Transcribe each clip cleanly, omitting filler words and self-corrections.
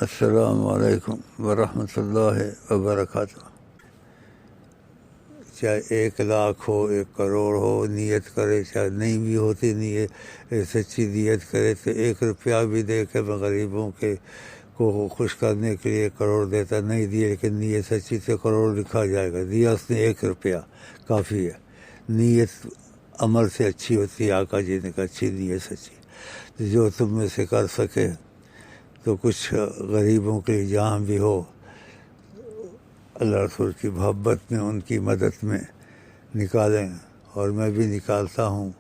السلام علیکم ورحمۃ اللہ وبرکاتہ۔ چاہے 1,00,000 ہو، 1 کروڑ ہو، نیت کرے، چاہے نہیں بھی ہوتی نیت، سچی نیت کرے تو 1 روپیہ بھی دے کے میں غریبوں کے کو خوش کرنے کے لیے 1 کروڑ دیتا، نہیں دیے لیکن نیت سچی تو 1 کروڑ لکھا جائے گا۔ دیا اس نے 1 روپیہ، کافی ہے۔ نیت عمل سے اچھی ہوتی ہے، آقا جی نے کہا اچھی نیت سچی۔ جو تم میں سے کر سکے تو کچھ غریبوں کے لیے جہاں بھی ہو، اللہ رسول کی محبت میں، ان کی مدد میں نکالیں۔ اور میں بھی نکالتا ہوں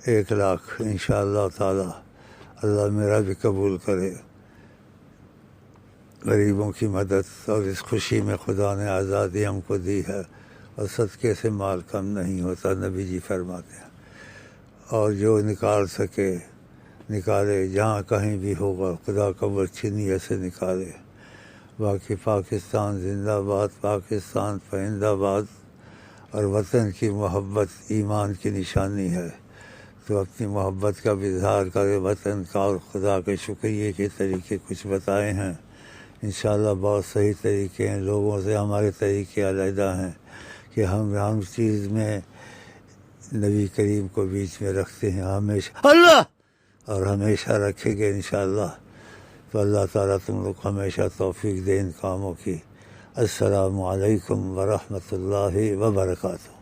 1,00,000 انشاءاللہ تعالی، اللہ میرا بھی قبول کرے۔ غریبوں کی مدد، اور اس خوشی میں خدا نے آزادی ہم کو دی ہے، اور صدقے سے مال کم نہیں ہوتا، نبی جی فرماتے ہیں۔ اور جو نکال سکے نکالے، جہاں کہیں بھی ہوگا، خدا کا اچھی نیت سے نکالے۔ باقی پاکستان زندہ باد، پاکستان پائندہ باد، اور وطن کی محبت ایمان کی نشانی ہے، تو اپنی محبت کا بھی اظہار کرے وطن کا، اور خدا کے شکریہ کے طریقے کچھ بتائے ہیں۔ انشاءاللہ بہت صحیح طریقے ہیں، لوگوں سے ہمارے طریقے علیحدہ ہیں کہ ہم چیز میں نبی کریم کو بیچ میں رکھتے ہیں ہمیشہ، اللہ، اور ہمیشہ رکھیں گے انشاءاللہ۔ تو اللہ تعالیٰ تم لوگ ہمیشہ توفیق دے ان کاموں کی۔ السلام علیکم ورحمۃ اللہ وبرکاتہ۔